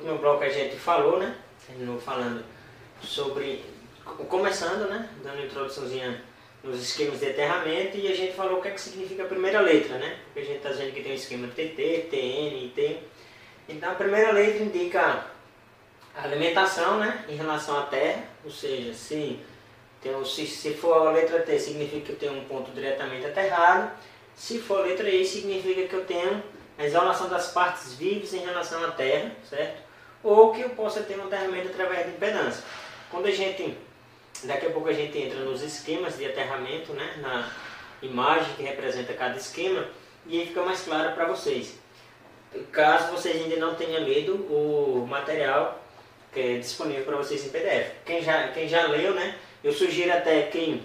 último bloco a gente falou, né? Terminou falando sobre, começando, né? Dando introduçãozinha nos esquemas de aterramento, e a gente falou o que é que significa a primeira letra, né? Porque a gente está dizendo que tem o esquema TT, TN e T. Então a primeira letra indica a alimentação, né? Em relação à terra, ou seja, se for a letra T, significa que eu tenho um ponto diretamente aterrado. Se for a letra I, significa que eu tenho a isolação das partes vivas em relação à terra, certo? Ou que eu possa ter um aterramento através de impedância. Daqui a pouco a gente entra nos esquemas de aterramento, né? Na imagem que representa cada esquema, e aí fica mais claro para vocês. Caso vocês ainda não tenham lido o material que é disponível para vocês em PDF. Quem já leu, né? Eu sugiro até que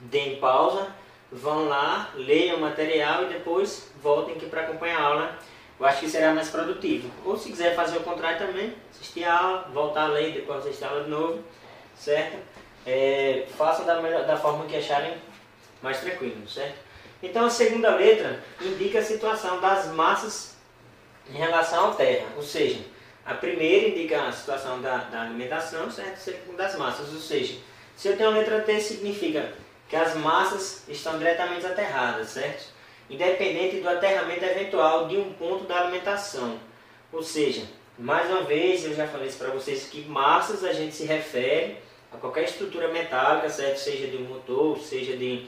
deem pausa, vão lá, leiam o material e depois voltem aqui para acompanhar a aula. Eu acho que será mais produtivo. Ou se quiser fazer o contrário também, assistir a aula, voltar a ler e depois assistir a aula de novo, certo? Façam da forma que acharem mais tranquilo, certo? Então a segunda letra indica a situação das massas em relação à terra, ou seja, a primeira indica a situação da alimentação, certo? A segunda das massas, ou seja, se eu tenho a letra T, significa que as massas estão diretamente aterradas, certo? Independente do aterramento eventual de um ponto da alimentação. Ou seja, mais uma vez, eu já falei isso para vocês, que massas a gente se refere a qualquer estrutura metálica, certo? Seja de um motor, seja de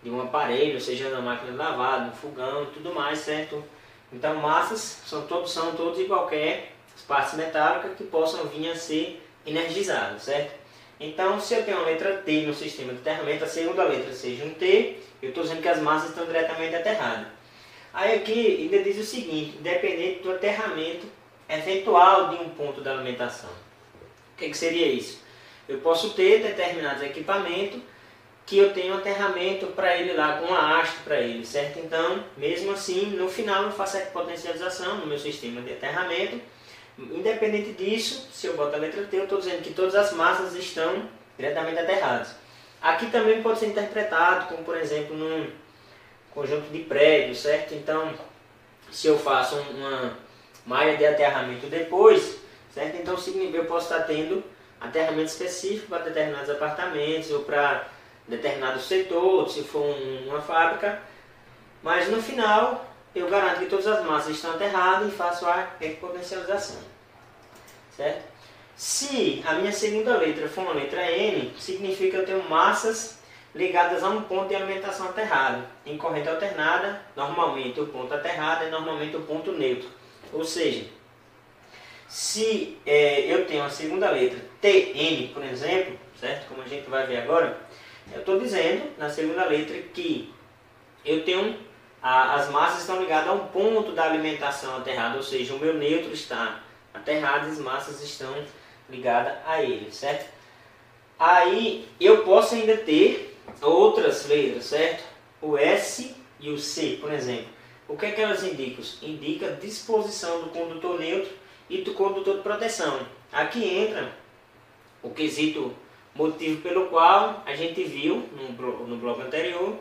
um aparelho, seja da máquina de lavado, um fogão, tudo mais, certo? Então massas são todos e qualquer partes metálicas que possam vir a ser energizadas, certo? Então, se eu tenho uma letra T no sistema de aterramento, a segunda letra seja um T, eu estou dizendo que as massas estão diretamente aterradas. Aí aqui ainda diz o seguinte, independente do aterramento eventual de um ponto da alimentação. O que seria isso? Eu posso ter determinados equipamentos que eu tenho um aterramento para ele lá, com uma haste para ele, certo? Então, mesmo assim, no final eu faço a potencialização no meu sistema de aterramento. Independente disso, se eu boto a letra T, eu estou dizendo que todas as massas estão diretamente aterradas. Aqui também pode ser interpretado como, por exemplo, num conjunto de prédios, certo? Então, se eu faço uma área de aterramento depois, certo? Então, eu posso estar tendo aterramento específico para determinados apartamentos ou para determinado setor, se for uma fábrica. Mas no final, eu garanto que todas as massas estão aterradas e faço a potencialização, certo? Se a minha segunda letra for uma letra N, significa que eu tenho massas ligadas a um ponto de alimentação aterrado. Em corrente alternada, normalmente o ponto aterrado é normalmente o ponto neutro. Ou seja, se eu tenho a segunda letra TN, por exemplo, certo? Como a gente vai ver agora, eu estou dizendo na segunda letra que eu tenho as massas estão ligadas a um ponto da alimentação aterrado, ou seja, o meu neutro está aterrado e as massas estão ligadas a ele, certo? Aí eu posso ainda ter outras letras, certo? O S e o C, por exemplo. O que é que elas indicam? Indica a disposição do condutor neutro e do condutor de proteção. Aqui entra o quesito motivo pelo qual a gente viu no bloco anterior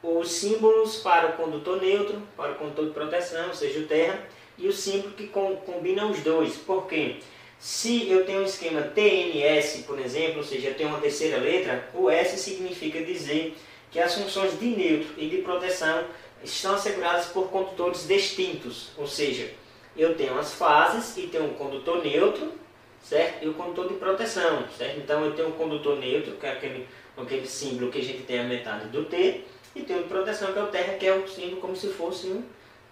os símbolos para o condutor neutro, para o condutor de proteção, ou seja, o terra, e o símbolo que combina os dois. Por quê? Se eu tenho um esquema TNS, por exemplo, ou seja, eu tenho uma terceira letra, o S significa dizer que as funções de neutro e de proteção estão asseguradas por condutores distintos, ou seja, eu tenho as fases e tenho um condutor neutro, certo? E o condutor de proteção, certo? Então eu tenho um condutor neutro, que é aquele símbolo que a gente tem a metade do T, e tem o de proteção, que é o terra, que é o símbolo como se fosse um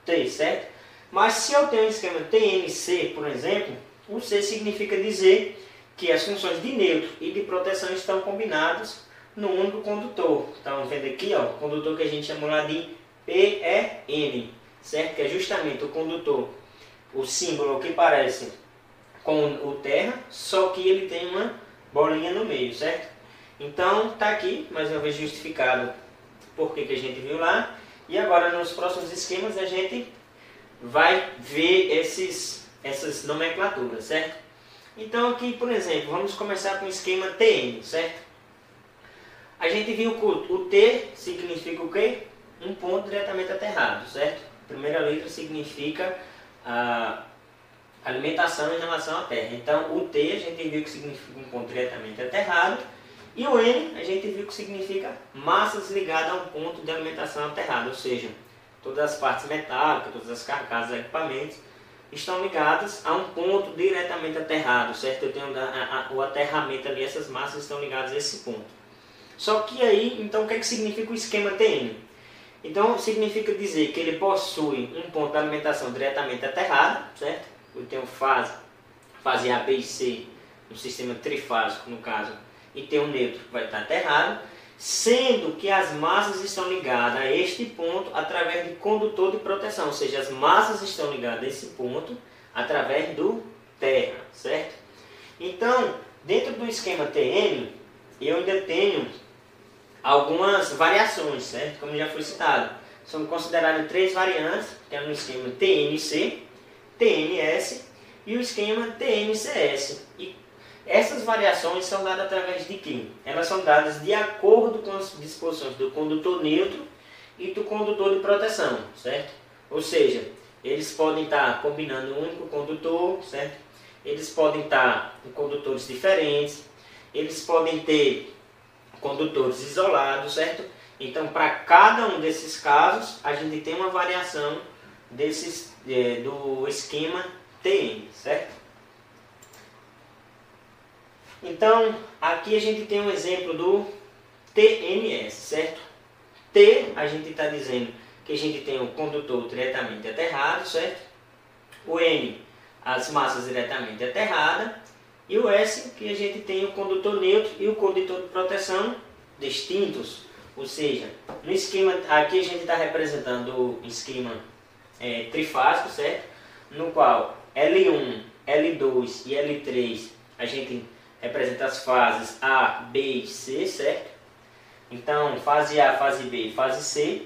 T, certo? Mas se eu tenho um esquema TNC, por exemplo, o C significa dizer que as funções de neutro e de proteção estão combinadas no único condutor. Estão vendo aqui, ó, o condutor que a gente chamou lá de PEN, certo? Que é justamente o condutor, o símbolo que parece com o terra, só que ele tem uma bolinha no meio, certo? Então, está aqui, mais uma vez justificado por que a gente viu lá. E agora, nos próximos esquemas, a gente vai ver essas nomenclaturas, certo? Então, aqui, por exemplo, vamos começar com o esquema TN, certo? A gente viu que o T significa o quê? Um ponto diretamente aterrado, certo? A primeira letra significa alimentação em relação à terra. Então o T a gente viu que significa um ponto diretamente aterrado, e o N a gente viu que significa massas ligadas a um ponto de alimentação aterrado, ou seja, todas as partes metálicas, todas as carcaças, equipamentos estão ligadas a um ponto diretamente aterrado, certo? Eu tenho o aterramento ali, essas massas estão ligadas a esse ponto. Só que aí, então o que é que significa o esquema TN? Então significa dizer que ele possui um ponto de alimentação diretamente aterrado, certo? Eu tenho fase A, B e C, um sistema trifásico no caso, e tem um neutro que vai estar aterrado, sendo que as massas estão ligadas a este ponto através de condutor de proteção, ou seja, as massas estão ligadas a esse ponto através do terra, certo? Então, dentro do esquema TN, eu ainda tenho algumas variações, certo? Como já foi citado, são consideradas 3 variantes, que é no esquema TNC, TNS e o esquema TNCS. E essas variações são dadas através de quê? Elas são dadas de acordo com as disposições do condutor neutro e do condutor de proteção, certo? Ou seja, eles podem estar combinando um único condutor, certo? Eles podem estar em condutores diferentes, eles podem ter condutores isolados, certo? Então, para cada um desses casos, a gente tem uma variação do esquema TN, certo? Então, aqui a gente tem um exemplo do TNS, certo? T, a gente está dizendo que a gente tem o condutor diretamente aterrado, certo? O N, as massas diretamente aterradas. E o S, que a gente tem o condutor neutro e o condutor de proteção distintos. Ou seja, no esquema, aqui a gente está representando o esquema trifásico, certo? No qual L1, L2 e L3 a gente representa as fases A, B e C, certo? Então, fase A, fase B e fase C.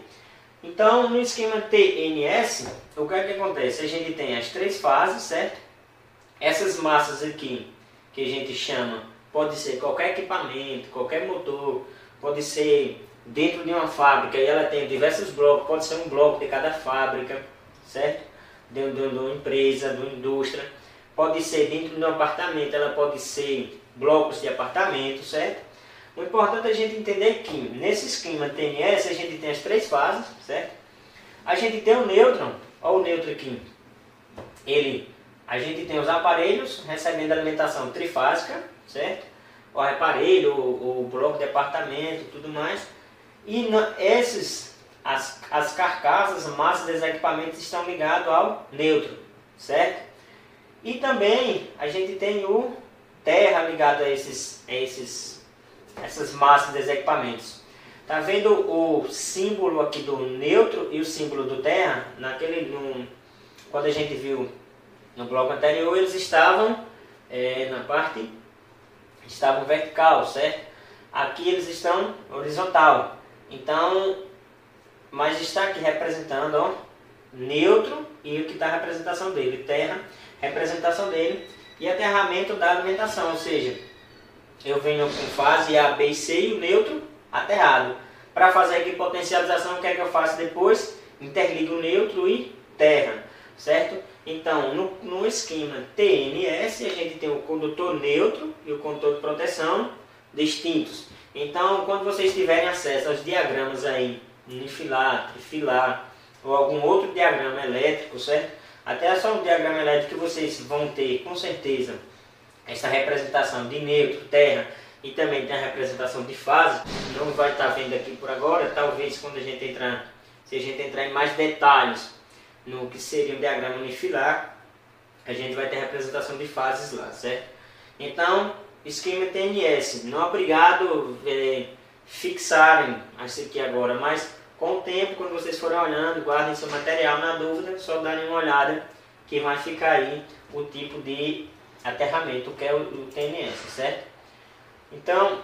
Então, no esquema TNS, o que é que acontece? A gente tem as 3 fases, certo? Essas massas aqui, que a gente chama, pode ser qualquer equipamento, qualquer motor, pode ser dentro de uma fábrica, e ela tem diversos blocos, pode ser um bloco de cada fábrica, certo? Dentro de uma empresa, de uma indústria. Pode ser dentro de um apartamento, ela pode ser blocos de apartamento, certo? O importante é a gente entender que nesse esquema TNS a gente tem as 3 fases, certo? A gente tem o nêutron, olha o nêutron aqui. A gente tem os aparelhos recebendo alimentação trifásica, certo? O aparelho, o bloco de apartamento, tudo mais. E as carcaças, massas dos equipamentos estão ligados ao nêutron, certo? E também a gente tem o terra ligado a essas massas dos equipamentos. Tá vendo o símbolo aqui do nêutron e o símbolo do terra? Quando a gente viu no bloco anterior, eles estavam estavam vertical, certo? Aqui eles estão horizontal. Então, mas está aqui representando, ó, nêutron e o que está a representação dele, terra, representação dele, e aterramento da alimentação, ou seja, eu venho com fase A, B e C e o neutro aterrado. Para fazer aqui potencialização, o que é que eu faço depois? Interligo neutro e terra, certo? Então, no esquema TNS, a gente tem o condutor neutro e o condutor de proteção distintos. Então, quando vocês tiverem acesso aos diagramas aí, unifilar, trifilar, ou algum outro diagrama elétrico, certo? Até só um diagrama elétrico que vocês vão ter, com certeza, essa representação de neutro, terra, e também tem a representação de fase. Não vai estar vendo aqui por agora, talvez quando se a gente entrar em mais detalhes no que seria um diagrama unifilar, a gente vai ter a representação de fases lá, certo? Então, esquema TNS, não é obrigado fixarem isso aqui agora, mas com o tempo, quando vocês forem olhando, guardem seu material, na dúvida, só darem uma olhada que vai ficar aí o tipo de aterramento que é o TNS, certo? Então,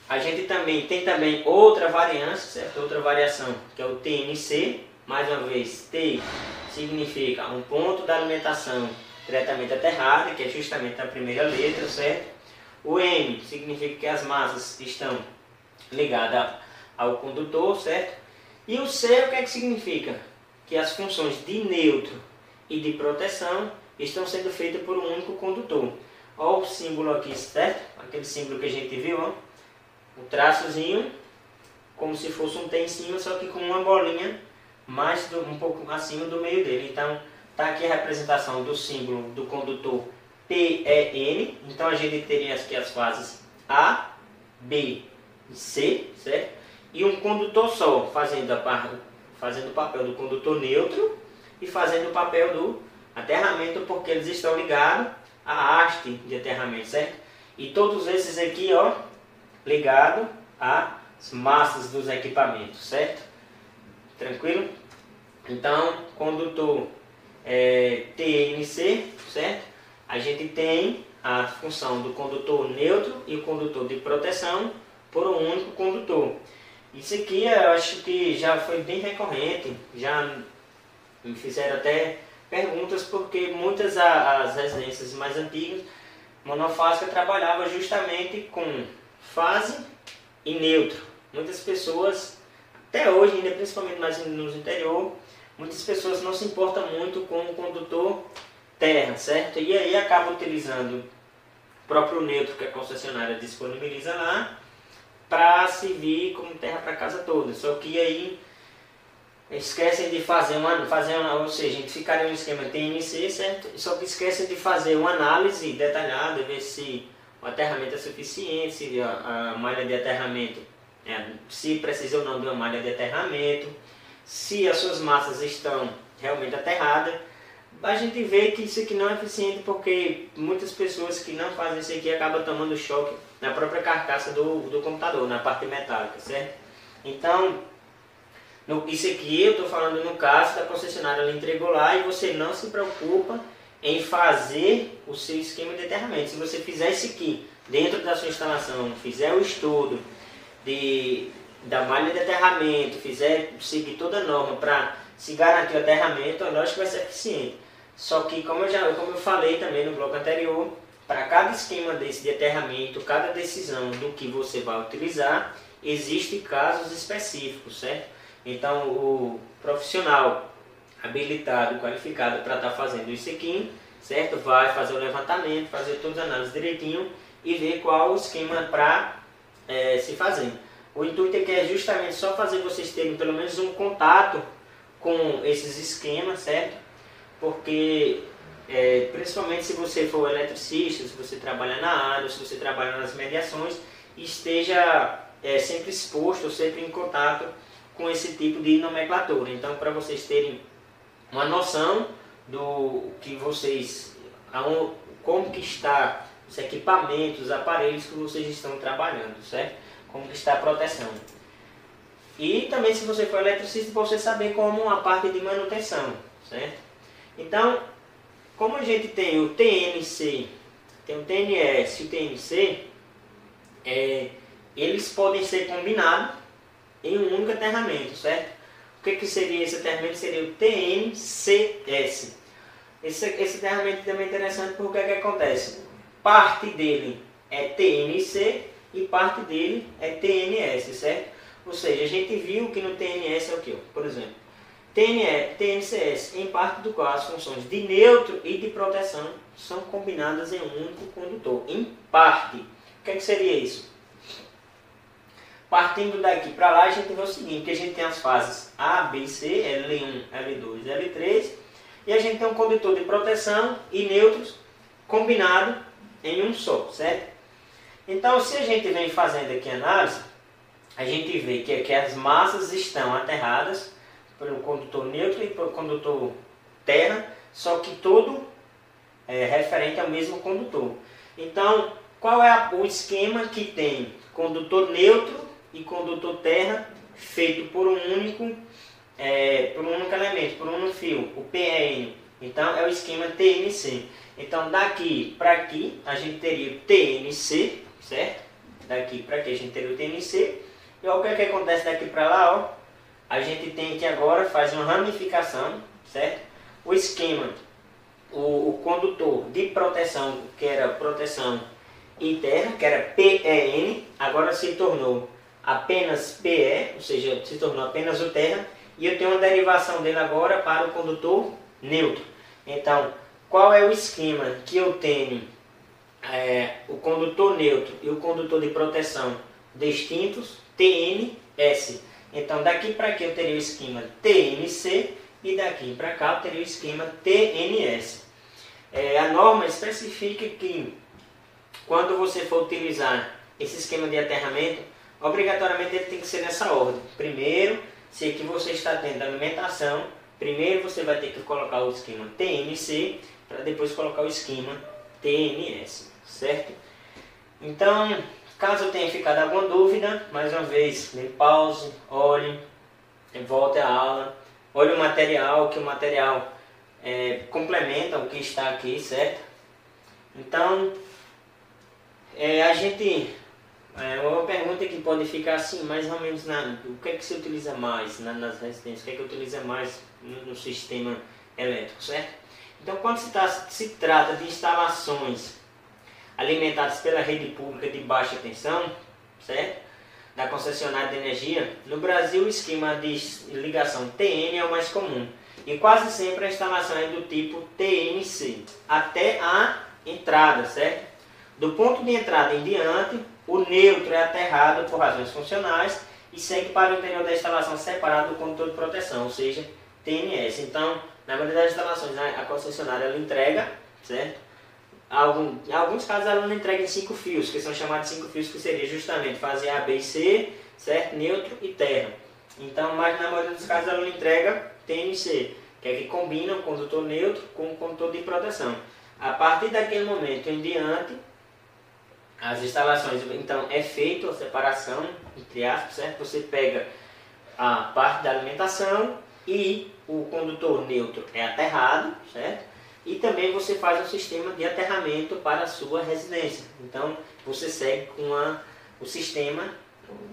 a gente tem também outra variância, certo? Outra variação, que é o TNC. Mais uma vez, T significa um ponto da alimentação diretamente aterrado, que é justamente a primeira letra, certo? O N significa que as massas estão ligadas ao condutor, certo? E o C, o que é que significa? Que as funções de neutro e de proteção estão sendo feitas por um único condutor. Olha o símbolo aqui, certo? Aquele símbolo que a gente viu, ó. O traçozinho, como se fosse um T em cima, só que com uma bolinha um pouco acima do meio dele. Então, está aqui a representação do símbolo do condutor PEN. Então, a gente teria aqui as fases A, B e C, certo? E um condutor só, fazendo o papel do condutor neutro e fazendo o papel do aterramento, porque eles estão ligados à haste de aterramento, certo? E todos esses aqui, ó, ligados às massas dos equipamentos, certo? Tranquilo? Então, condutor TNC, certo? A gente tem a função do condutor neutro e o condutor de proteção por um único condutor. Isso aqui eu acho que já foi bem recorrente, já me fizeram até perguntas, porque muitas as residências mais antigas, monofásica, trabalhava justamente com fase e neutro. Muitas pessoas, até hoje, ainda principalmente mais nos interior, muitas pessoas não se importam muito com o condutor terra, certo? E aí acabam utilizando o próprio neutro que a concessionária disponibiliza lá para servir como terra para a casa toda. Só que aí esquecem de fazer ou seja, a gente ficaria no esquema TNC, certo? Só que esquecem de fazer uma análise detalhada, ver se o aterramento é suficiente, se a malha de aterramento, se precisa ou não de uma malha de aterramento, se as suas massas estão realmente aterradas. A gente vê que isso aqui não é eficiente, porque muitas pessoas que não fazem isso aqui acabam tomando choque na própria carcaça do computador, na parte metálica, certo? Então, isso aqui eu estou falando no caso da concessionária, ela entregou lá e você não se preocupa em fazer o seu esquema de aterramento. Se você fizer isso aqui dentro da sua instalação, fizer o estudo da malha de aterramento, fizer seguir toda a norma para se garantir o aterramento, é lógico que vai ser eficiente. Só que, como eu falei também no bloco anterior, para cada esquema desse de aterramento, cada decisão do que você vai utilizar, existem casos específicos, certo? Então, o profissional habilitado, qualificado para estar fazendo isso aqui, certo? Vai fazer o levantamento, fazer todas as análises direitinho e ver qual o esquema para se fazer. O intuito aqui é justamente só fazer vocês terem pelo menos um contato com esses esquemas, certo? Porque, principalmente se você for eletricista, se você trabalha na área, se você trabalha nas mediações, esteja sempre exposto, sempre em contato com esse tipo de nomenclatura. Então, para vocês terem uma noção do que como que está os equipamentos, os aparelhos que vocês estão trabalhando, certo? Como que está a proteção. E também, se você for eletricista, para você saber como a parte de manutenção, certo? Então, como a gente tem o TNC, tem o TNS e o TNC, eles podem ser combinados em um único aterramento, certo? O que seria esse aterramento? Seria o TNCS. Esse aterramento também é interessante porque o que acontece? Parte dele é TNC e parte dele é TNS, certo? Ou seja, a gente viu que no TNS é o que? Por exemplo, TNCS, em parte do qual as funções de neutro e de proteção são combinadas em um único condutor. Em parte. O que seria isso? Partindo daqui para lá, a gente vê o seguinte, que a gente tem as fases A, B e C, L1, L2, L3, e a gente tem um condutor de proteção e neutros combinado em um só, certo? Então, se a gente vem fazendo aqui a análise, a gente vê que as massas estão aterradas pelo condutor neutro e pelo condutor terra, só que todo referente ao mesmo condutor. Então, qual é o esquema que tem condutor neutro e condutor terra feito por um único elemento, por um único fio, o PEN? Então, é o esquema TNC. Então, daqui para aqui, a gente teria o TNC, certo? Daqui para aqui, a gente teria o TNC. E olha o que acontece daqui para lá, ó. A gente tem que agora fazer uma ramificação, certo? O esquema, o condutor de proteção, que era proteção e terra, que era PEN, agora se tornou apenas PE, ou seja, se tornou apenas o terra, e eu tenho uma derivação dele agora para o condutor neutro. Então, qual é o esquema que eu tenho o condutor neutro e o condutor de proteção distintos, TNS. Então daqui para aqui eu teria o esquema TNC e daqui para cá eu teria o esquema TNS. A norma especifica que quando você for utilizar esse esquema de aterramento, obrigatoriamente ele tem que ser nessa ordem. Primeiro, se que você está tendo alimentação, primeiro você vai ter que colocar o esquema TNC para depois colocar o esquema TNS, certo? Então, caso tenha ficado alguma dúvida, mais uma vez, dê pause, olhe, volte à aula, olhe o material, que o material complementa o que está aqui, certo? Então, uma pergunta que pode ficar assim, mais ou menos, o que é que se utiliza mais nas residências, o que é que utiliza mais no sistema elétrico, certo? Então, quando se trata de instalações alimentadas pela rede pública de baixa tensão, certo? Da concessionária de energia, no Brasil o esquema de ligação TN é o mais comum. E quase sempre a instalação é do tipo TNC, até a entrada, certo? Do ponto de entrada em diante, o neutro é aterrado por razões funcionais e segue para o interior da instalação separado do condutor de proteção, ou seja, TNS. Então, na maioria das instalações, a concessionária ela entrega, certo? Em alguns casos ela não entrega em 5 fios, que são chamados de 5 fios, que seria justamente fazer A, B e C, certo? Neutro e terra. Então, mas na maioria dos casos ela entrega TNC, que é que combina o condutor neutro com o condutor de proteção. A partir daquele momento em diante, as instalações, então é feita a separação, entre aspas, certo? Você pega a parte da alimentação e o condutor neutro é aterrado, certo? E também você faz um sistema de aterramento para a sua residência. Então você segue com o sistema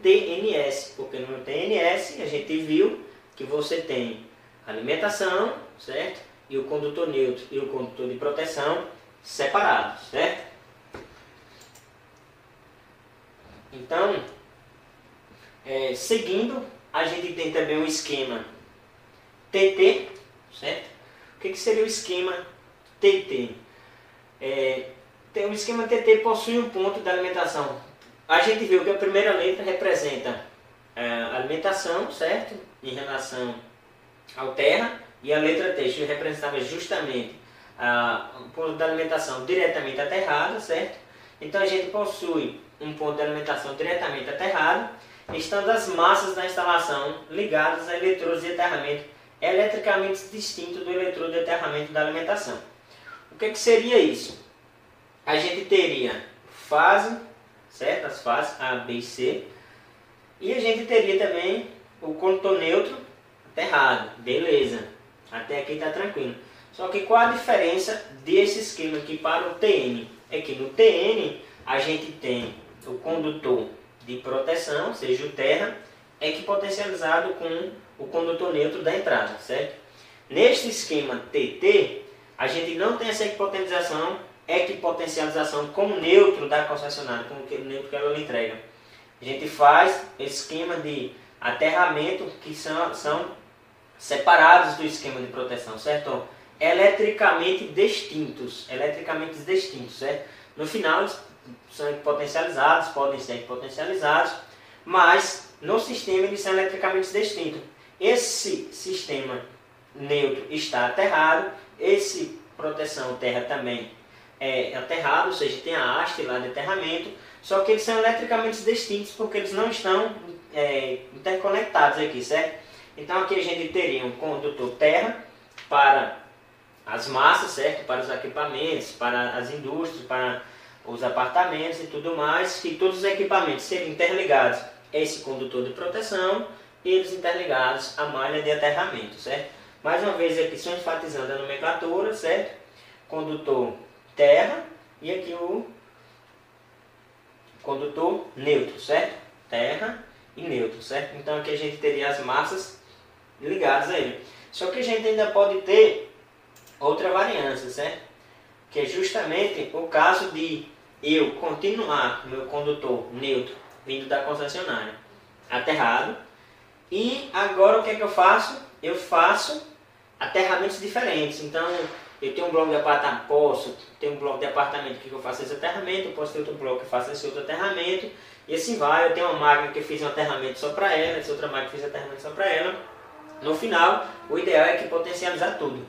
TNS, porque no TNS a gente viu que você tem alimentação, certo? E o condutor neutro e o condutor de proteção separados, certo? Então, seguindo, a gente tem também um esquema TT, certo? O que seria o esquema TT? O esquema TT possui um ponto de alimentação. A gente viu que a primeira letra representa a alimentação, certo? Em relação ao terra, e a letra T representava justamente o ponto de alimentação diretamente aterrado, certo? Então a gente possui um ponto de alimentação diretamente aterrado, estando as massas da instalação ligadas a eletrodos de aterramento eletricamente distintos do eletrodo de aterramento da alimentação. O que seria isso? A gente teria fase, certo? As fases A, B e C, e a gente teria também o condutor neutro aterrado, beleza, até aqui está tranquilo. Só que qual a diferença desse esquema aqui para o TN? É que no TN a gente tem o condutor de proteção, seja o terra, equipotencializado com o condutor neutro da entrada, certo? Neste esquema TT, a gente não tem essa equipotencialização com o neutro da concessionária, com o neutro que ela entrega. A gente faz esquema de aterramento que são separados do esquema de proteção, certo? Eletricamente distintos, certo? No final eles são equipotencializados, podem ser equipotencializados, mas no sistema eles são eletricamente distintos. Esse sistema neutro está aterrado, esse proteção terra também é aterrado, ou seja, tem a haste lá de aterramento, só que eles são eletricamente distintos porque eles não estão interconectados aqui, certo? Então aqui a gente teria um condutor terra para as massas, certo? Para os equipamentos, para as indústrias, para os apartamentos e tudo mais, e todos os equipamentos serem interligados a esse condutor de proteção e eles interligados à malha de aterramento, certo? Mais uma vez aqui só enfatizando a nomenclatura, certo? Condutor terra e aqui o condutor neutro, certo? Terra e neutro, certo? Então aqui a gente teria as massas ligadas a ele. Só que a gente ainda pode ter outra variância, certo? Que é justamente o caso de eu continuar meu condutor neutro vindo da concessionária aterrado, e agora o que é que eu faço? Eu faço aterramentos diferentes. Então eu tenho um bloco de apartamento, posso ter um bloco de apartamento que eu faço esse aterramento, eu posso ter outro bloco que faça esse outro aterramento, e assim vai. Eu tenho uma máquina que eu fiz um aterramento só para ela, essa outra máquina que eu fiz aterramento só para ela. No final, o ideal é que potencializar tudo.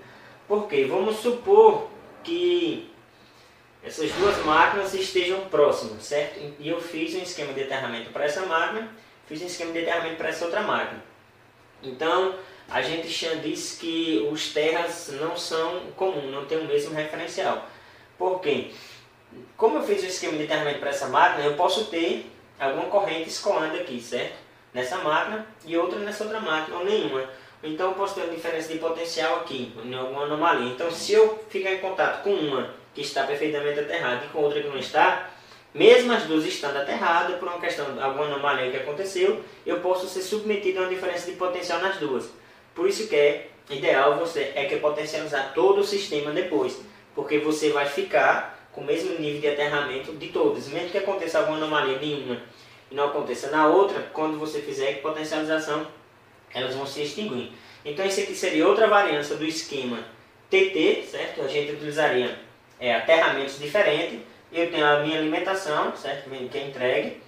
Porque vamos supor que essas duas máquinas estejam próximas, certo? E eu fiz um esquema de aterramento para essa máquina, fiz um esquema de aterramento para essa outra máquina. Então, a gente diz que os terras não são comuns, não tem o mesmo referencial. Por quê? Como eu fiz o esquema de aterramento para essa máquina, eu posso ter alguma corrente escoando aqui, certo? Nessa máquina e outra nessa outra máquina, ou nenhuma. Então eu posso ter uma diferença de potencial aqui, em alguma anomalia. Então se eu ficar em contato com uma que está perfeitamente aterrada e com outra que não está, mesmo as duas estando aterradas, por uma questão de alguma anomalia que aconteceu, eu posso ser submetido a uma diferença de potencial nas duas. Por isso que é ideal você potencializar todo o sistema depois, porque você vai ficar com o mesmo nível de aterramento de todas, mesmo que aconteça alguma anomalia nenhuma e não aconteça na outra, quando você fizer potencialização, elas vão se extinguir. Então isso aqui seria outra variância do esquema TT, certo? A gente utilizaria aterramentos diferentes. Eu tenho a minha alimentação, certo? Que é entregue.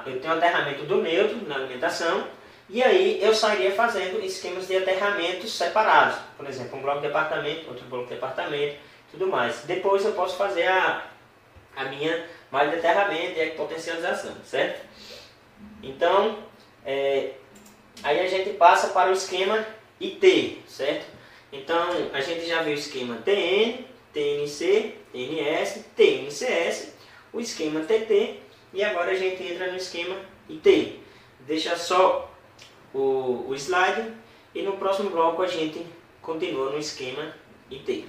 Eu tenho o aterramento do neutro na alimentação. E aí eu sairia fazendo esquemas de aterramentos separados. Por exemplo, um bloco de apartamento, outro bloco de apartamento, tudo mais. Depois eu posso fazer a minha malha de aterramento e a potencialização, certo? Então, aí a gente passa para o esquema IT, certo? Então, a gente já viu o esquema TN, TNC, TNS, TNCS, o esquema TT, e agora a gente entra no esquema IT. Deixa só o slide, e no próximo bloco a gente continua no esquema IT.